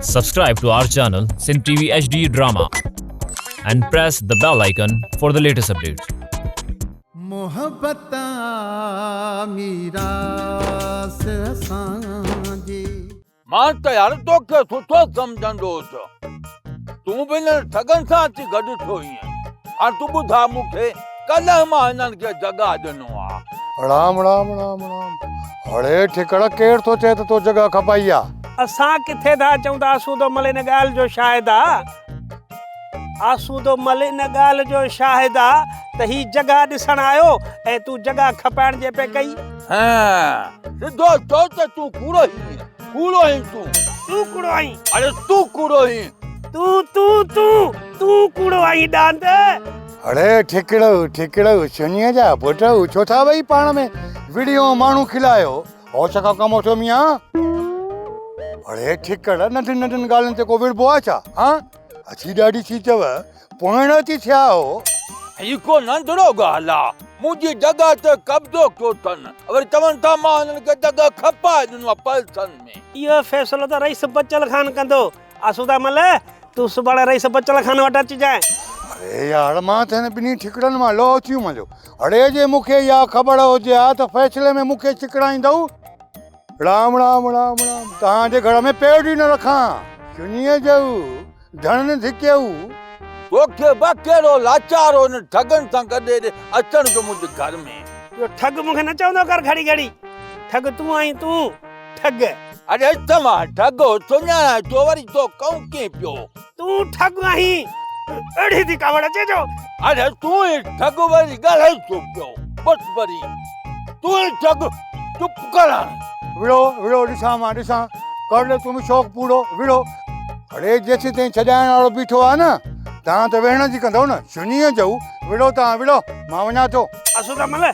Subscribe to our channel Sin TV HD Drama and press the bell icon for the latest updates. मोहब्बत मीरा से सांझी मां त यार तोखे सुठो सम्झंदोसि तूं बि हिन ठगनि सां अची गॾु थियो ईअं हाणे तूं ॿुधा मूंखे कल्ह मां हिननि खे जॻह ॾिनो आहे राम राम राम राम हड़े ठिकड़ केर तो चए तो जगह खपाई आ असां किथे था चऊं था आसूदो मल इन ॻाल्हि जो शाहिद आहे आसूदो मल इन ॻाल्हि जो शाहिद आहे त ही जॻह ॾिसण आयो ऐं तूं जॻह खपाइण जे पे कई सिधो चओ त तूं कूड़ो ई तूं कूड़ो आहीं अरे तूं कूड़ो ई तूं कूड़ो आहीं डांद अड़े ठिकड़ सुनिए जा पुट छो था भई पाण में वीडियो माण्हू खिलायो हो छका कमो छो मियां अड़े ठिकड़ नंढिन ॻाल्हियुनि ते को विड़बो आहे छा हाँ अची ॾाढी थी अथव पोइण थी थिया हो ही को नंढड़ो ॻाल्हि आहे मुंहिंजी जॻह ते कब्ज़ो कयो अथनि वरी चवनि था मां हिननि खे जॻह खपाए ॾिनो आहे पैसनि में इहो फ़ैसिलो त रईस बचल खान कंदो आसूदा मल तूं सुभाणे रईस बचल खान वटि अची जाए अरे यार मां त हिन ॿिन्ही ठिकड़नि मां लो थी मञो अड़े जे मूंखे इहा ख़बर हुजे हा त फ़ैसिले में मूंखे चिकड़ाईंदव राम राम राम राम तव्हांजे घर में पेड़ ई न रखां सुनिए जाऊ धन धिकेऊ तोखे बकेरो लाचारो हिन ठगनि सां गॾु अचण जो मुंहिंजे घर में इहो ठग मूंखे न चवंदो कर घड़ी घड़ी ठग तूं आहीं तूं ठग अरे तमां ठगो सुञाणा तो वरी तो कहूं कीअं पियो तूं ठग आहीं अड़ी थी कावड़ अचे जो अरे तूं ई ठग वरी ॻाल्हाई छो पियो बस वरी तूं ई ठग चुप कर विड़ो ॾिसां मां ॾिसां कर ले तूं बि शौक़ु पूरो विड़ो अड़े जेसि ताईं छॾाइण वारो बीठो आहे न तव्हां त वेहण जी कंदव न सुनिए जाऊ विड़ो तव्हां विड़ो मां वञा थो आसूदा मल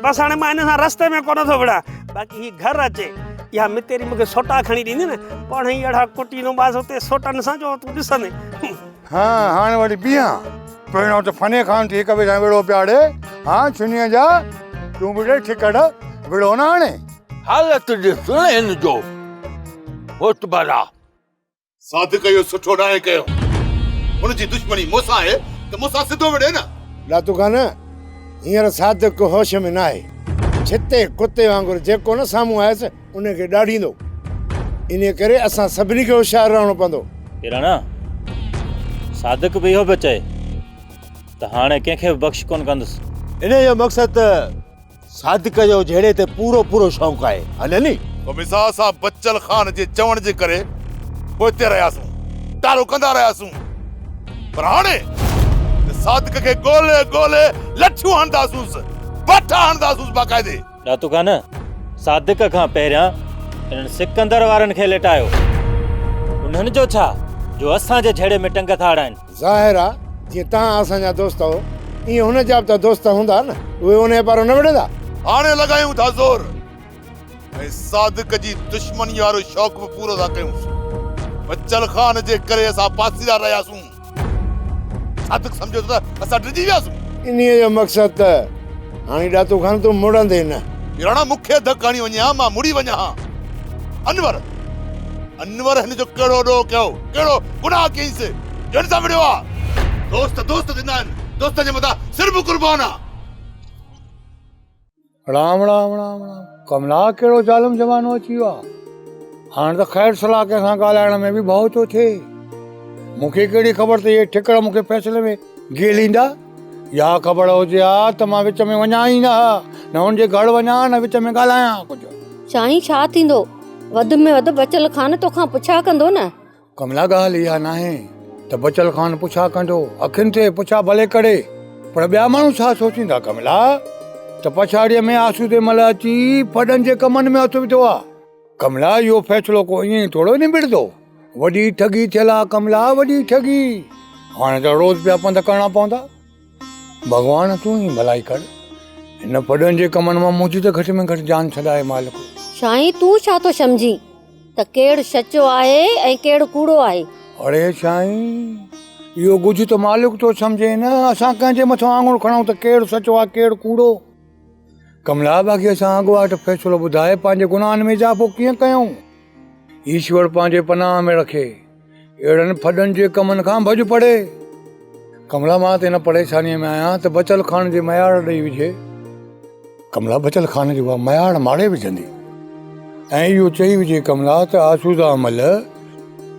बस हाणे मां हिन सां रस्ते में कोन थो विड़ा बाक़ी ही घर अचे या मितेरी मूंखे सोटा खणी ॾींदी न पाण ई अहिड़ा कुटीनो बाज़ हुते सोटनि सां जो तूं ॾिसंदे हाँ हाणे वरी बीहां पहिरियों त फने खान थी हिक ॿिए सां विड़ो पियाड़े हाँ सुनिए जा तूं बि ठिकड़ विड़ो न हाणे हालत ॾिस हिन जो होतबरा सादिक इहो सुठो नाहे कयो हुनजी दुश्मनी मूंसां आहे त मूंसां सिधो विड़े न लातू खान हींअर सादिक होश में न आहे छिते कुते वांगुरु जेको न साम्हूं आयसि उनखे ॾाढींदो इन करे असां सभिनी खे होशियारु रहणो पवंदो किराना सादिक बि इहो पियो चए त हाणे कंहिंखे बि बख़्श कोन कंदुसि इन जो मक़सदु त सादिक जो जहिड़े ते पूरो शौक़ु आहे हले नी मिसाल सां बच्चल खान जे चवण जे करे पोइते रहियासीं तारो कंदा रहियासीं पर हाणे सादिक खे ॻोल्हे लठियूं हणंदासूंसि बठा हणंदासूंसि बाक़ाइदे लातू खान सादिक खां पहिरियां इन्हनि सिकंदर वारनि खे लेटायो उन्हनि जो छा जो असांजे झेड़े में टंग था अड़ाइनि ज़ाहिर आहे जीअं तव्हां असांजा दोस्त हो ईअं हुन जा बि त दोस्त हूंदा न उहे उन पारो न विढ़ंदा हाणे लॻायूं था ज़ोर ऐं सादिक जी दुश्मनी वारो शौक़ बि पूरो था कयूं बच्चल खान जे करे असां पासीदा रहियासीं सादिक सम्झो त असां डिॼी वियासीं इन्हीअ जो मक़सदु त हाणे ॾातू खान तूं मुड़ंदे न किराना मूंखे धक हणी वञे मां मुड़ी वञा अनवर हिन जो कहिड़ो ॾोह कयो कहिड़ो गुनाह कयईंसि जण सां विड़ियो आहे दोस्त थींदा आहिनि दोस्त जे मथां सिर बि कुर्बान आहे राम राम राम राम कमला कहिड़ो ज़ालिम ज़मानो अची वियो आहे हाणे त ख़ैर सलाह कंहिं सां ॻाल्हाइण में बि भउ थो थिए मूंखे कहिड़ी ख़बर त इहे ठिकड़ मूंखे फ़ैसिले में ॻेलींदा या ख़बर हुजे हा त मां विच में वञा ई न हुनजे घर वञा न विच में ॻाल्हायां कुझु चाहीं छा थींदो वध में वध बचल खान तोखां पुछा कंदो न कमला ॻाल्हि इहा नाहे त बचल खान पुछा कंदो अखियुनि ते पुछा भले करे पर ॿिया माण्हू छा सोचींदा कमला त पछाड़ीअ में आसूदे मल अची फॾनि जे कमनि में हथु विधो आहे कमला इहो फ़ैसिलो को ईअं थोरो निबिड़ंदो वॾी ठगी थियल आहे कमला वॾी ठगी हाणे त रोज़ पिया पंध करणा पवंदा भॻवान तूं ई भलाई कर हिन फॾनि जे कमनि मां मुंहिंजी त घटि में घटि जान छॾाए मालिक साईं तूं छा थो सम्झी त केरु सचो आहे ऐं केरु कूड़ो आहे अड़े साईं इहो कुझु त मालिक तो सम्झे न असां कंहिंजे मथां आङुर खणूं त केरु सचो आहे केरु कूड़ो कमला बाक़ी असां अॻुवाट फ़ैसिलो ॿुधाए पंहिंजे गुनाहनि में इज़ाफ़ो कीअं कयूं ईश्वर पंहिंजे पनाह में रखे। अहिड़नि फॾनि जे कमनि खां भॼ पड़े। कमला, मां त हिन परेशानीअ में आहियां त बचल खान जे मयाड़ ॾेई विझे। कमला, बचल खान जो मयाड़ माड़े विझंदी ऐं इहो चई विझे कमला त आसूदा अमल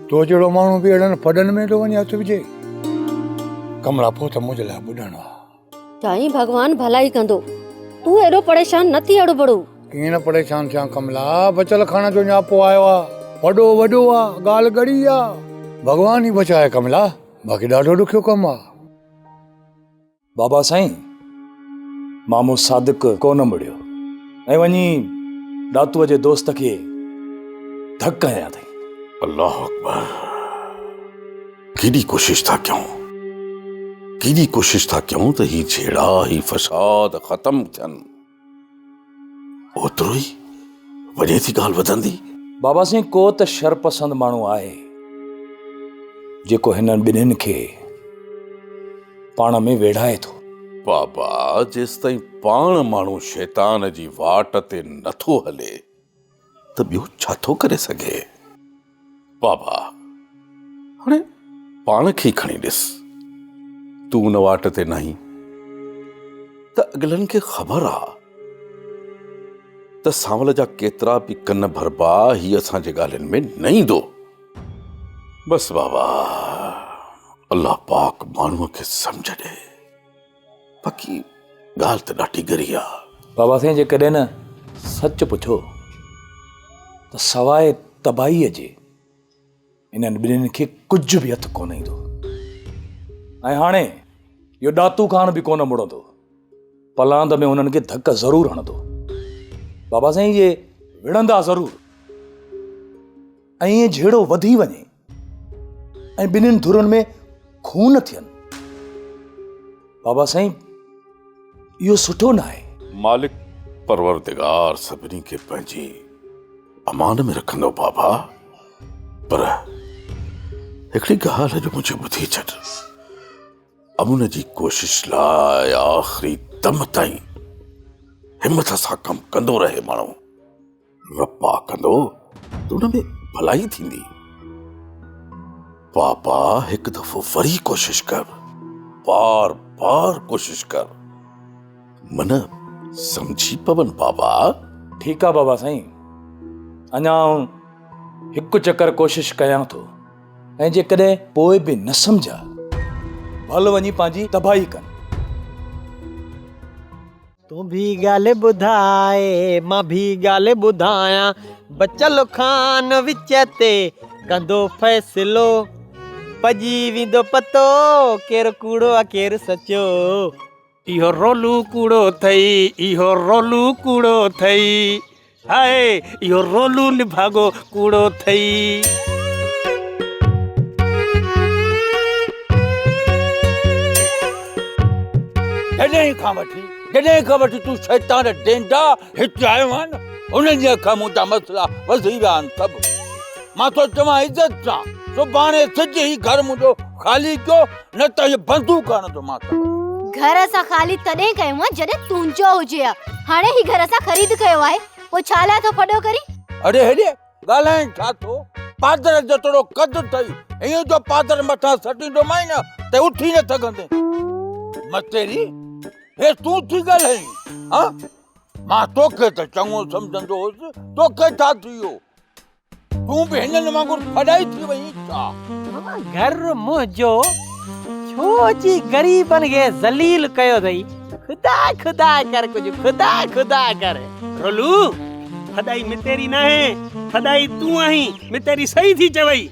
तो जहिड़ो माण्हू बि अहिड़नि फॾनि में थो वञे हथु विझे। कमला, पोइ त मुंहिंजे लाइ ॿुधणो आहे। साईं भगवान भलाई कंदो, तूं एॾो परेशान न थी अड़ो बड़ो। कीअं न परेशान थियां कमला, बचल खान जो न्यापो आयो आहे, वॾो आहे, ॻाल्हि गड़ी आहे। भगवान ई बचाए कमला, बाक़ी ॾाढो ॾुखियो कमु आहे। बाबा साईं, मामो सादिक कोन मुड़ियो ऐं वञी दातूअ जे दोस्त खे धक हयां अथई। अल्लाह अकबर, केॾी कोशिश था कयूं, केॾी कोशिश था कयूं त ही झेड़ा ही फसाद ख़तम थियनि। ओतिरो ई वॾे थी ॻाल्हि वधंदी। बाबा साईं, को त शरपसंद माण्हू आहे जेको हिननि ॿिन्हिनि खे पाण में वेढ़ाए थो। बाबा, जेसि ताईं पाण माण्हू शैतान जी वाट ते नथो हले त ॿियो छा थो करे सघे। बाबा, हाणे पाण खे खणी ॾिस, तूं उन वाट ते नहीं त अॻिलनि खे ख़बर आहे त सांवल जा केतिरा बि कन भरबा ही असांजे ॻाल्हियुनि में न ईंदो। बस बाबा, अल्लाह पाक माण्हूअ खे सम्झ ॾे, बाक़ी ॻाल्हि त ॾाढी गरी आहे। बाबा साईं, जेकॾहिं न सच पुछो त सवाइ तबाहीअ जे इन्हनि ॿिन्हिनि खे कुझु बि हथु कोन ईंदो। ऐं हाणे इहो दातू खान बि कोन मुड़ंदो, पलांद में हुननि खे धक ज़रूरु हणंदो। बाबा साईं, इहे विढ़ंदा ज़रूरु ऐं ईअं झेड़ो वधी वञे ऐं ॿिन्हिनि धुरनि में खून थियनि। बाबा साईं, इहो सुठो न आहे। मालिक परवरदिगार सभिनी खे पंहिंजी अमान में रखंदो बाबा, पर हिकिड़ी ॻाल्हि जो मुंहिंजी ॿुधी छॾ। अमुन जी कोशिश लाइ आख़िरी दम ताईं हिम्मत सां कमु कंदो रहे माण्हू, रब्बा कंदो त उन में भलाई थींदी। बाबा, हिकु दफ़ो वरी कोशिश कर, बार बार कोशिश कर, मन समझी पवन बाबा। ठीकु आहे बाबा साईं, अञा हिकु चकर कोशिश कयां थो, ऐं जेकॾहिं पोइ बि न सम्झा भल वञी पंहिंजी तबाही कनि। तूं भी ॻाल्हि ॿुधाए, मां भी ॻाल्हि ॿुधायां, बचल खान विच ते कंदो फ़ैसिलो, पजी वेंदो पतो केरु कूड़ो आहे केरु सचो। इहो रोलू कूड़ो अथई, इहो रोलू कूड़ो अथई, हाय इहो रोलू निभागो कूड़ो अथई। जॾहिं खां वठी तूं शैतान डेंडा हिते आयो आहे न, उन्हनि जे अखा मुंहिंजा मसला वधी विया आहिनि सभु। मां तो चवां इज़त सां, सुभाणे सिज ही घर मुंहिंजो ख़ाली कयो, न त इहे बंदूक हणंदो मां। घर असां ख़ाली तॾहिं कयूं आहे जॾहिं तुंहिंजो हुजे हा। हाणे ही घर असां ख़रीद कयो आहे, पोइ छा लाइ थो फॾो करी? अरे हेॾे ॻाल्हाइण छा थो, पादर जेतिरो कद अथई, ईअं जो पादर मथां सटींदो माई न त उथी न सघंदे। मतेरी हे तूं थी ॻाल्हाई? हाँ, मां तोखे त चङो सम्झंदो हुउसि, तोखे छा थी वियो? तूं बि हिननि वांगुरु फॾाई थी वई छा? घर मुंहिंजो छो जी ग़रीबनि खे ज़लील कयो अथई। खुदा खुदा कर, कुझु खुदा खुदा कर। रोलू, फदाई मितेरी न है, फदाई तू आहीं, मितेरी सही थी चवई।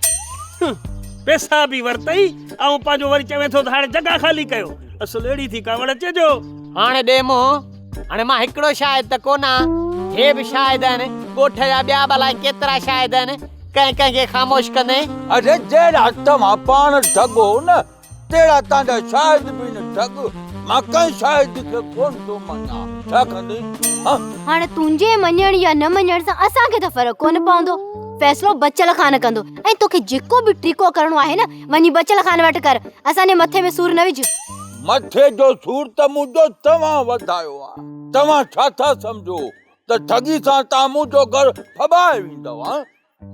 पैसा भी वरतई ऐं पंहिंजो वरी चवे थो त हाणे जॻह ख़ाली कयो। असुल अहिड़ी थी कावड़ अचेजो। हाणे ॾे मुंहुं, हाणे मां हिकिड़ो शायदि त कोन आहियां, हे बि शायदि आहिनि, ॻोठ जा ॿिया भला केतिरा शायदि आहिनि, कंहिं कंहिंखे ख़ामोश कंदे। अरे जहिड़ा तव्हां पाण ठॻो न, तहिड़ा तव्हांजा शायदि बि न ठॻ। मां कंहिं शायदि खे कोन थो मञां, छा कंदे? हाणे तुंहिंजे मञण या न मञण सां असांखे त फ़र्क़ु कोन पवंदो, फ़ैसिलो बचल खान कंदो। ऐं तोखे जेको बि ट्रीको करणो आहे न, वञी बचल खान वटि कर, असांजे मथे में सूर न विझ। मथे जो सूर त मुंहिंजो तव्हां वधायो आहे। तव्हां छा था सम्झो त ठगी सां तव्हां मुंहिंजो घर फॿाए वेंदव?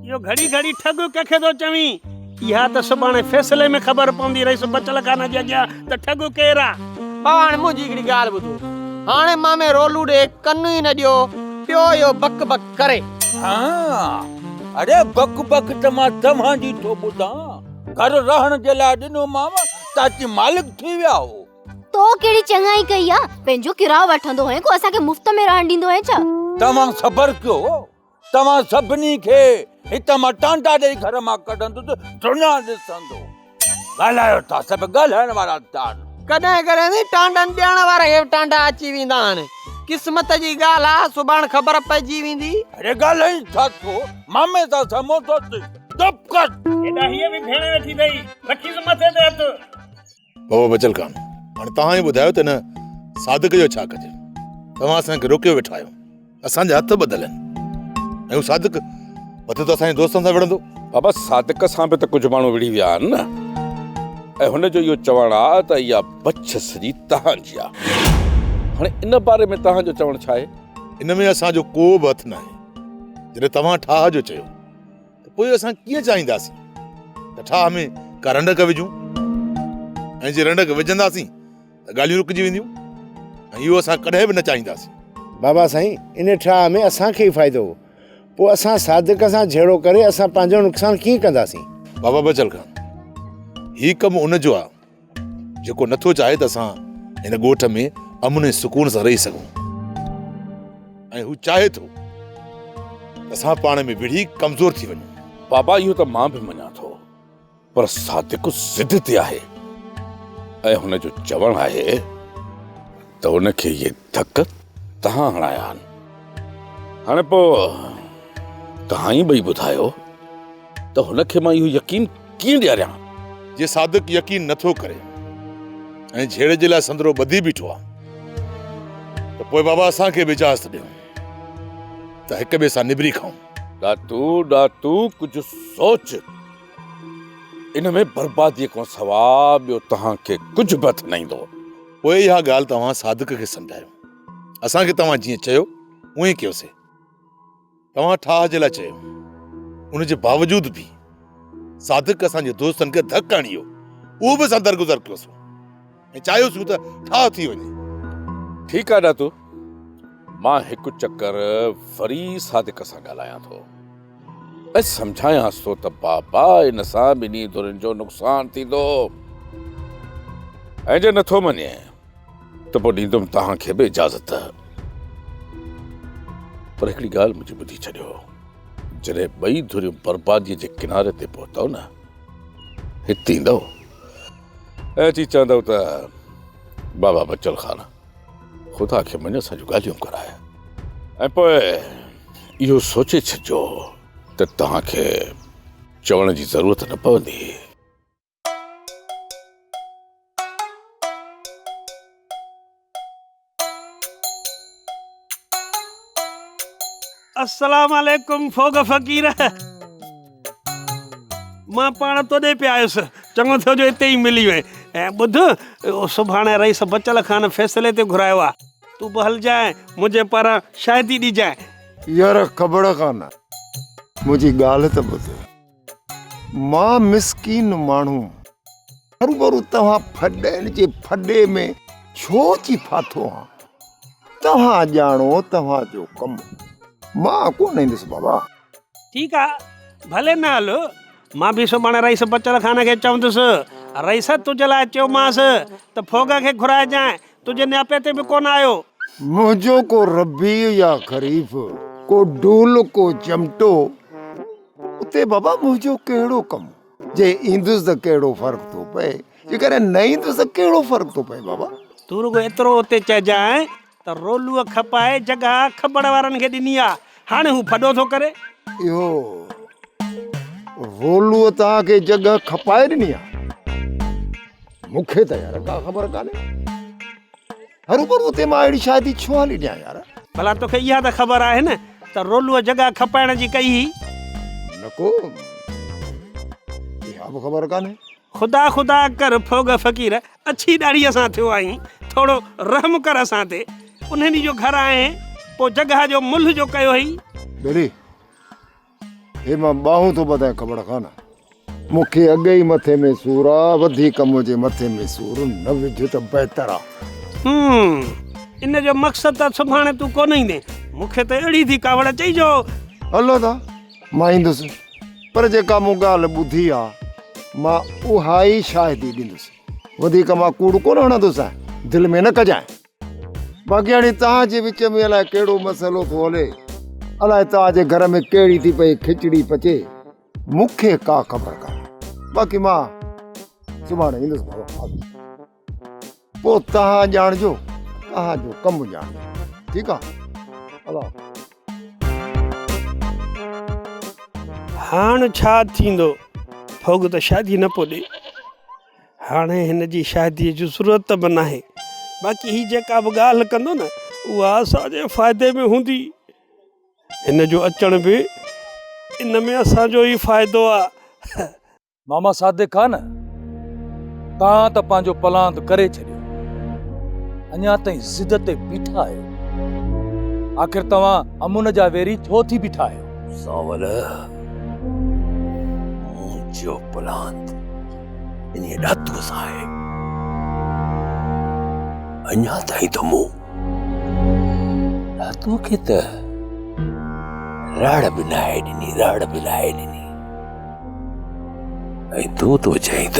यो घड़ी घड़ी ठग कंहिंखे थो चवीं? इहा त सुभाणे फ़ैसिले में ख़बर पवंदी रहीस बचल खाना जे अॻियां त ठग केरु आहे। हाणे मुंहिंजी हिकिड़ी ॻाल्हि ॿुधो, हाणे मां में रोलू ॾे कनु ई न ॾियो, पियो यो बक बक करे। हाँ, अरे बक बक त मां तव्हांजी थो ॿुधां। घर रहण जे लाइ ॾिनो माव त अची मालिक थी विया हो। तो कहिड़ी चङाई कई आहे, पंहिंजो किरायो वठंदो है को असांखे मुफ़्त में रहण ॾींदो है छा? तव्हां सबर कयो, तव्हां सभिनी खे हिते मां टांडा ॾेई घर मां कढंदुसि, दुनिया ॾिसंदो। ॻाल्हायो था, सभु ॻाल्हाइण वारा था। कॾहिं कॾहिं टांडनि ॾियण वारा हे टांडा अची वेंदा आहिनि। क़िस्मत जी ॻाल्हि आहे, सुभाणे ख़बर पइजी वेंदी। अरे ॻाल्हाई छा थो, मामे सां समो थो चुप कर। एॾा हीअ बि भेण वेठी अथई, रखीस मथे ते हथ। बाबा बचल खान, हाणे तव्हां ई ॿुधायो त न सादिक जो छा कजे? तव्हां असांखे रोकियो वेठा आहियो, असांजा हथ ॿधल आहिनि। ऐं सादिक मथे त असांजे दोस्तनि सां विढ़ंदो। बाबा सादिक सां बि त कुझु माण्हू विढ़ी विया आहिनि न। ऐं हुनजो इहो चवणु आहे त इहा बछ सॼी तव्हांजी आहे। हाणे इन बारे में तव्हांजो चवणु छा आहे? इन में असांजो को बि हथ न आहे। जॾहिं तव्हां ठाह जो चयो त पोइ असां कीअं चाहींदासीं त ठाह में का रंडक विझूं? ऐं जे रंडक विझंदासीं त ॻाल्हियूं रुकिजी वेंदियूं, ऐं इहो असां कॾहिं बि न चाहींदासीं। बाबा साईं, इन ठाह में असांखे ई फ़ाइदो हो, पोइ असां सादिक सां झेड़ो करे असां पंहिंजो नुक़सानु कीअं कंदासीं? बाबा बचल खान, ही कमु उनजो आहे जेको नथो चाहे त असां हिन ॻोठ में अमन ऐं सुकून सां रही सघूं। ऐं हू चाहे थो त असां पाण में विढ़ी कमज़ोर थी वञूं। बाबा इहो त मां बि मञा थो, पर सादिक ज़िद ते आहे ऐं हुनजो चवणु आहे त हुनखे इहे धक तव्हां हणाया आहिनि। हाणे पोइ तव्हां ई ॿई ॿुधायो त हुनखे मां इहो यकीन कीअं ॾियारियां? जे सादिक यकीन नथो करे ऐं झेड़े जे लाइ संदरो ॿधी बीठो आहे त पोइ बाबा असांखे बि इजाज़त ॾियो त हिक ॿिए सां निबरी खाऊं। ॾातू कुझु सोच। इन में बर्बादीअ खां सवाइ ॿियो तव्हांखे कुझु बि हथ न ईंदो। पोइ इहा ॻाल्हि तव्हां सादिक खे सम्झायो। असांखे तव्हां जीअं चयो उअं ई कयोसीं। तव्हां ठाह जे लाइ चयो, उनजे बावजूद बि सादिक असांजे दोस्तनि खे धक हणी वियो, उहो बि असां दरगुज़र कयोसीं ऐं चाहियोसीं त ठाह थी वञे। ठीकु आहे ॾातू, मां हिकु चकर वरी सादिक सां ॻाल्हायां थो ऐं सम्झायांसि थो त बाबा इन सां ॿिन्ही धुरनि जो नुक़सानु थींदो। ऐं जे नथो मञे त पोइ ॾींदुमि तव्हांखे बि इजाज़त। पर हिकिड़ी ॻाल्हि मुंहिंजी ॿुधी छॾियो, जॾहिं ॿई धुरियूं बर्बादीअ जे किनारे ते पहुतव न, हिते ईंदव ऐं अची चवंदव त बाबा बचल खान ख़ुदा खे मञ असां जूं ॻाल्हियूं कराए। ऐं पोइ इहो सोचे छॾिजो त तव्हांखे चवण जी ज़रूरत न पवंदी। अस्सलाम वालेकुम फोग फ़कीर। मां पाण तोॾे पिया आयुसि, चङो थियो जो हिते ई मिली वई। ऐं ॿुध, सुभाणे रईस बचल खान फ़ैसिले ते घुरायो आहे, तूं बि हलजांइ, मुंहिंजे पारां शायदि ॾिजांइ। यार ख़बर कान, मुंहिंजी ॻाल्हि त ॿुध। मां मिसकीन माण्हू, हरू तव्हां फॾनि जे फॾे में छो अची फाथो आहियां? तव्हां ॼाणो तव्हांजो कमु, मां कोन ईंदुसि बाबा। ठीकु आहे, भले न हलो, मां बि सुभाणे रईस बचल खान खे चवंदुसि, रईस तुंहिंजे लाइ चयोमांसि त फोग खे घुराइजांइ, तुंहिंजे न्यापे ते बि कोन आयो। मुंहिंजो को रबी या खरीफ़, को डूल, को चमटो, उते बाबा मुंहिंजो कहिड़ो कमु? जे ईंदुसि त कहिड़ो फ़र्क़ु थो पए, जेकॾहिं न ईंदुसि त कहिड़ो फ़र्क़ु थो पए बाबा? तूं रुगो एतिरो उते चइजांइ त रोलूअ खपाए जॻह ख़बर वारनि खे ॾिनी आहे, हाणे हू फॾो थो करे। इहो रोलूअ तव्हांखे जॻह खपाए ॾिनी आहे? मूंखे त यार का ख़बर कान्हे। हरू उते मां अहिड़ी शादी छो हली ॾियां यार? भला तोखे इहा त ख़बर आहे न त रोलूअ जॻह खपाइण जी कई ही? न को, इहा बि ख़बर कान्हे। ख़ुदा कर फोग फ़कीर, अछी ॾाड़ीअ सां थियो आहीं, थोरो रहम कर असां ते। उन ॾींहुं जो घर आहे, पोइ जॻह जो मुल्ह जो कयो हुई। बेरी हे मां बाहूं तो ॿधाए ख़बर कान मूंखे अॻे ई मथे में सूर आहे वधीक मुंहिंजे मथे में सूर न विझ त बहितर आहे इन जो मक़सदु आहे सुभाणे तूं कोन ईंदे मूंखे त अहिड़ी थी कावड़ चइजो हलो ता मां ईंदुसि पर जेका मूं ॻाल्हि ॿुधी आहे मां उहा ई शाहिदी ॾींदुसि वधीक मां कूड़ कोन हणंदुसि दिलि में न कजांइ बाक़ी हाणे तव्हांजे विच में अलाए कहिड़ो मसइलो थो हले अलाए तव्हांजे घर में कहिड़ी थी पई खिचड़ी पचे मूंखे का ख़बर कान्हे बाक़ी मां सुभाणे ईंदुसि बाबा पोइ तव्हां ॼाणजो तव्हांजो कमु ॼाणजो ठीकु आहे हलो हाणे छा थींदो भोग त शादी न पियो ॾे हाणे हिन जी शादीअ जी ज़रूरत बि नाहे बाक़ी ही जेका बि ॻाल्हि कंदो न उहा असांजे फ़ाइदे में हूंदी हिन जो अचण बि इन में असांजो ई फ़ाइदो आहे मामा सादिक खान तव्हां त पंहिंजो पलांद करे छॾियो अञा ताईं ज़िद ते बीठा आहियो आख़िर तव्हां अमुन जा वेरी छो थी बीठा आहियो सावल मुंहिंजो पलांद इन ॾातू सां आहे अञा ताईं त मूं ॾातू खे त राड़ बि नाहे ॾिनी राड़ बि नाहे ॾिनी ऐं तूं तो चई त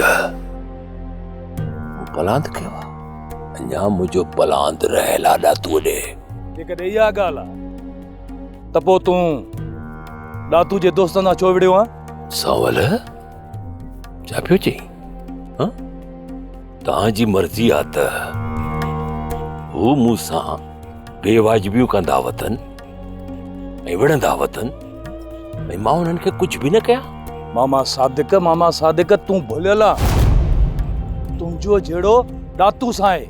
पलांद कयो आहे अञा मुंहिंजो पलांद रहियल आहे ॾातूअ ॾे जेकॾहिं इहा ॻाल्हि आहे त पोइ तूं ॾातू जे दोस्तनि सां छो विड़ियो आहे सावल छा पियो चई तव्हांजी मर्ज़ी आहे त हू मूंसां बेवाजिबियूं कंदा वतन ऐं विढ़ंदा वतन ऐं मां उन्हनि खे कुझु बि न कयां मामा सादिक तूं भुलियल आहे तुंहिंजो जहिड़ो ॾातू सां आहे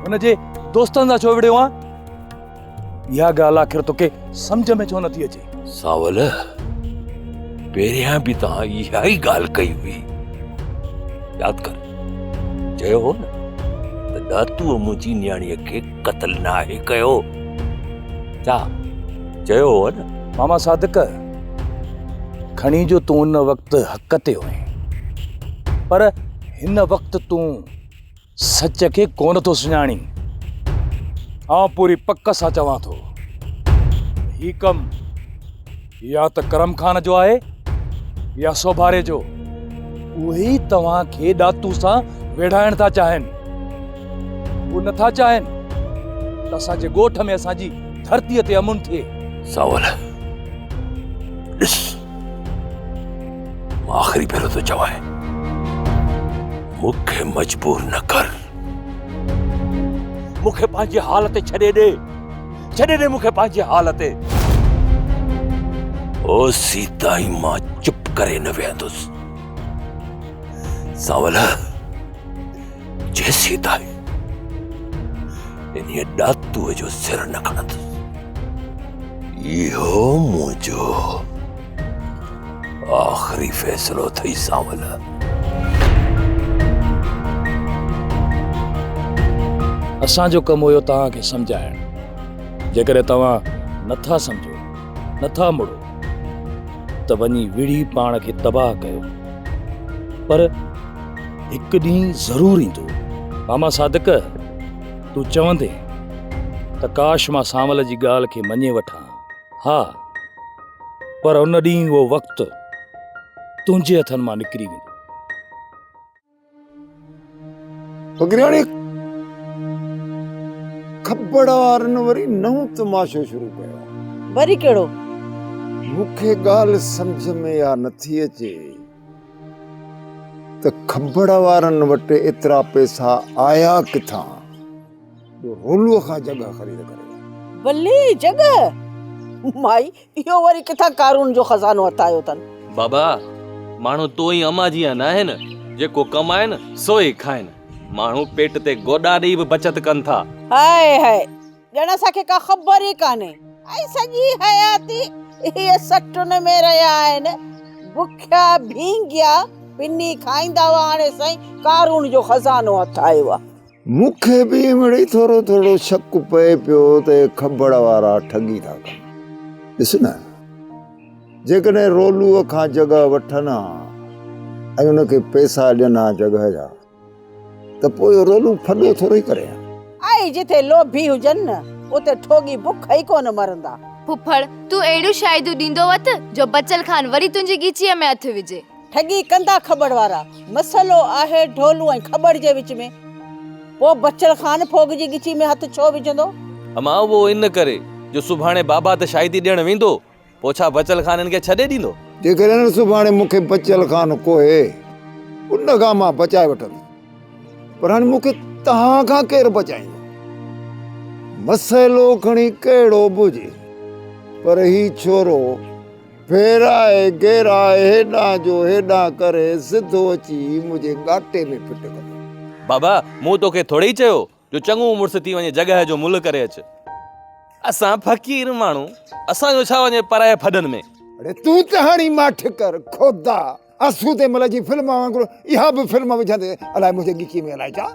हुनजे दोस्तनि सां छो विड़ियो आहे इहा ॻाल्हि आख़िर तोखे सम्झ में छो नथी अचे सावल पहिरियां बि तव्हां इहा ई ॻाल्हि कई हुई यादि कर चयो हो न त ॾातूअ मुंहिंजी न्याणीअ खे क़त्ल न आहे कयो छा चयो हो न मामा सादिक खणी जो तूं उन वक़्तु हक़ ते हुए पर हिन वक़्तु तूं सच खे कोन थो सुञाणी पूरी पक सां चवां थो ही कम या त करम खान जो आहे या सोभारे जो उहे ई तव्हांखे ॾातू सां वेढ़ाइण था चाहिनि उहे नथा चाहिनि त असांजे ॻोठ में असांजी धरतीअ ते अमुन थिए सावल ॾिस मां आख़िरी भेरो थो चवां मूंखे मजबूर न कर मूंखे पंहिंजी हालत छॾे ॾे मूंखे पंहिंजी हालत ओ सीता ई मां चुप करे न वेहंदुसि सावल जय सीता इन ॾातूअ जो सिर न खणंदुसि इहो मुंहिंजो आख़िरी फ़ैसिलो थई सावल असांजो कमु हुयो तव्हांखे सम्झाइण जेकॾहिं तव्हां नथा सम्झो नथा मुड़ो त वञी विड़ी पाण खे तबाह कयो पर हिकु ॾींहुं ज़रूरु ईंदो मामा सादिक तूं चवंदे त काश मां सावल जी ॻाल्हि खे मञे वठां हा पर उन ॾींहुं उहो वक़्तु तुंहिंजे हथनि मां निकिरी वेंदो खबड़ वारनि वरी नओं तमाशो शुरू कयो वरी कहिड़ो मूंखे ॻाल्हि सम्झ में या नथी अचे त खबड़ वारनि वटि एतिरा पैसा आया किथां रोलूअ खां जॻह ख़रीद करे भली जॻह माई इहो वरी किथां कारून जो खज़ानो हथायो अथनि बाबा माण्हू तो ई अमा जी न आहे न जेको कमाए न सो ई खाए न माण्हू पेट ते गोॾा ॾेई बि बचत कनि था हाय हाय ॼण असांखे का ख़बर ई कान्हे ऐं सॼी हयाती इहे सटुन में रहिया आहिनि बुखिया भींगिया पिनी खाईंदा हुआ हाणे साईं कारून जो खज़ानो हथायो आहे मूंखे बि मिड़ई थोरो थोरो शक पए पियो त खबड़ वारा ठगी था कनि ॾिस न जेकॾहिं रोलूअ खां जॻह वठनि हा ऐं उनखे पैसा ॾियनि जॻह जा त पोइ रोलू फॾो थोरो ई करे हा। आई जिथे लोभी हुजनि न उते ठोगी बुख ई कोन मरंदा। फुफड़ तू एड़ो शायदू ॾींदो वत जो बचल खान वरी तुंहिंजी गीचीअ में हथ विझे। ठगी कंदा ख़बर वारा। मसलो आहे ढोलू ऐं ख़बर जे विच में। वो बचल खान फोग जी गीची में हथ छो विझंदो? अमा वो इन करे जो सुभाणे बाबा त शादी ॾियण वेंदो पोछा बचल खाननि खे छॾे ॾींदो। जेकॾहिं सुभाणे मूंखे बचल खान कोहे उन खां मां बचाए वठंदुमि, पर हाणे मूंखे तव्हां खां केरु बचाईंदो? मसइलो खणी कहिड़ो बि हुजे, पर ही छोरो फेराए घेराए हेॾां जो हेॾां करे सिधो अची मुंहिंजे गाटे में फिट कंदो। बाबा मूं तोखे थोड़े ई चयो जो चङो मुड़ुस थी वञे जॻह जो मुल करे अच। असां फ़क़ीर माण्हू असांजो छा वञे पराए फॾनि में। अरे तूं त हाणे माठ कर खोदा असू ते मल जी फिल्म वांगुरु इहा बि फिल्म विझंदे अलाए मुंहिंजे ॻीची में अलाए छा।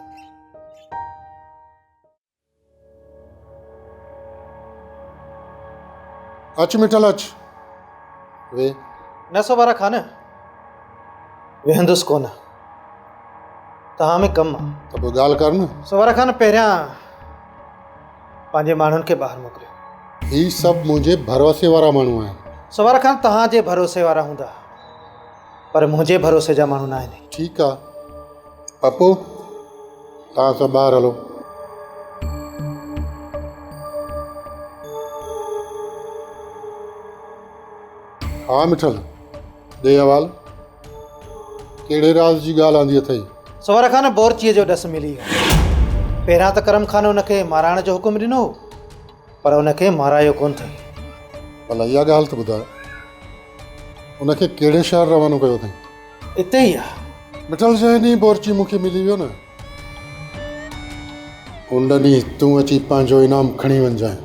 अच मिठल अच वे। न सवारा खान वेहंदुसि कोन, तव्हां में कमु आहे त पोइ ॻाल्हि कर न। सवारा खान पहिरियां पंहिंजे माण्हुनि खे ॿाहिरि मोकिलियो। ही सभु मुंहिंजे भरोसे वारा माण्हू आहिनि। सवारा खान तव्हांजे भरोसे वारा हूंदा पर मुंहिंजे भरोसे जा माण्हू न आहिनि। ठीकु आहे पप्पू तव्हां सभु ॿाहिरि हलो। हा मिठल ॾे हवाल, कहिड़े राज़ जी ॻाल्हि आंदी अथई? सवारा खान बोरचीअ जो ॾस मिली वियो। पहिरियां त करम खान हुनखे माराइण जो हुकुम ॾिनो पर हुनखे मारायो कोन अथई। भला इहा ॻाल्हि त ॿुधाए उनखे कहिड़े शहर रवानो कयो अथई? हिते ई आहे। मिठल जंहिं ॾींहुं बोरची मूंखे मिली वियो न उन ॾींहुं तूं अची पंहिंजो इनाम खणी वञजांइ।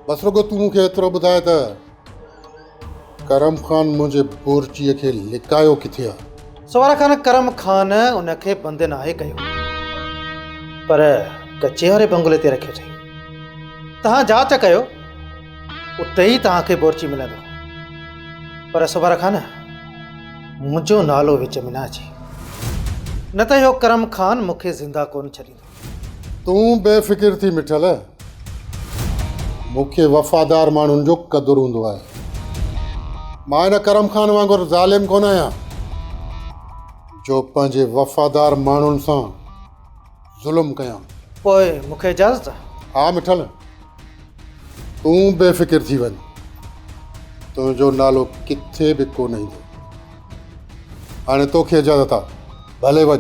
बसि रुगो तूं मूंखे एतिरो ॿुधाए त करम खान मुंहिंजे बोरचीअ खे लिकायो किथे आहे? सवारा खान करम खान उनखे बंदि नाहे कयो पर कचे वारे बंगले ते रखियो अथई। तव्हां जांच कयो उते ई तव्हांखे बोरची मिलंदो। पर सवारा खान मुंहिंजो नालो विच में न अचे न त इहो करम खान मूंखे ज़िंदा कोन छॾींदो। तूं बेफ़िक्र थी मिठल, मूंखे वफ़ादार माण्हुनि जो क़दुरु हूंदो आहे। मां हिन करम खान वांगुरु ज़ालिम कोन आहियां जो पंहिंजे वफ़ादार माण्हुनि सां ज़ुल्म कयां। पोइ मूंखे इजाज़त? हा मिठल तूं बेफ़िक्र थी वञ, तुंहिंजो नालो किथे बि कोन ईंदो। हाणे तोखे इजाज़त आहे, भले वञ।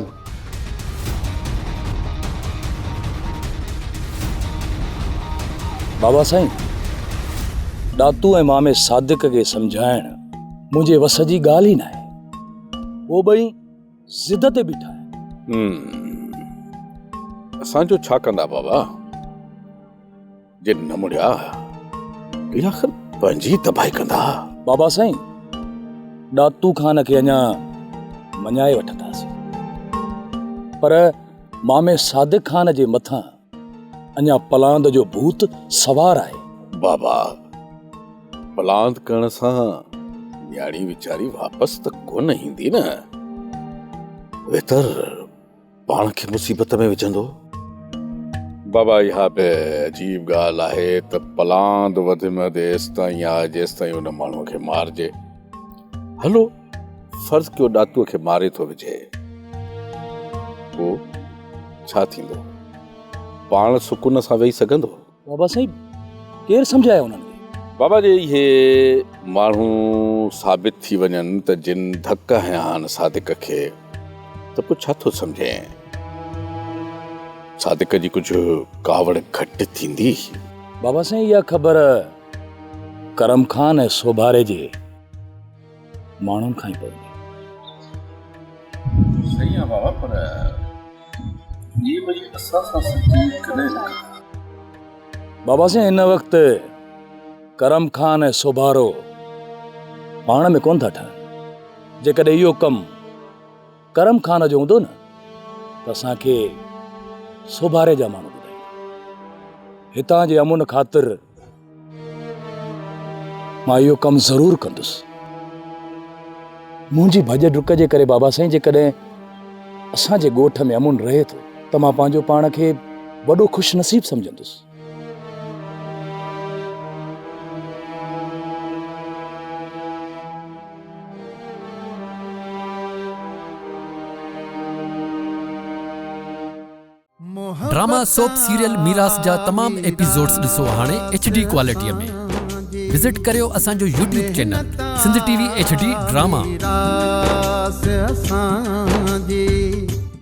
बाबा साईं ॾातू ऐं मामे सादिक खे सम्झाइण मुंहिंजे वस जी ॻाल्हि ई न आहे। वो ॿई ज़िद ते बीठा आहिनि। असांजो छा कंदा बाबा? जे न मुड़िया आख़िर पंहिंजी तबाही कंदा। बाबा साईं ॾातू खान खे अञा मञाए वठंदासीं पर मामे सादिक खान जे मथां अञा पलांद जो भूत सवार आहे। बाबा पलांद करण सां न्याणी वीचारी वापसि त कोन ईंदी न, वेतर पाण खे मुसीबत में विझंदो। बाबा इहा बि अजीब ॻाल्हि आहे त पलांद वधि में वधि एसि ताईं आहे जेसि ताईं हुन माण्हूअ खे मारिजे। हलो फर्ज़ कयो ॾातूअ खे मारे थो विझे, पोइ छा थींदो? पाण सुकून सां वेही सघंदो? बाबा साईं केरु सम्झाए उन्हनि खे? बाबा जे इहे माण्हू साबित थी वञनि त जिन धक हया आहिनि सादिक खे त पोइ छा थो सम्झे? सादिक जी कुझु कावड़ घटि थींदी? बाबा साईं इहा ख़बर करम खान ऐं सोभारे जे माण्हुनि खां ई पवंदी। सही आहे बाबा, पर ये वरी असां सां सची कॾहिं न। बाबा साईं हिन वक़्तु करम खान ऐं सोभारो पाण में कोन था ठहनि। जेकॾहिं इहो कमु करम खान जो हूंदो न त असांखे सोभारे जा माण्हू ॿुधाईंदा। हितां जे अमुन ख़ातिर मां इहो कमु ज़रूरु कंदुसि। मुंहिंजी भॼ डुक जे करे बाबा साईं जेकॾहिं असांजे ॻोठ में अमुन रहे थो त मां पंहिंजो पाण खे वॾो ख़ुशनसीब सम्झंदुसि। ड्रामा सोप सीरियल मीरास जा तमाम एपिसोड्स ॾिसो हाणे HD क्वालिटीअ में। विजिट करियो असांजो YouTube channel Sindh TV HD drama.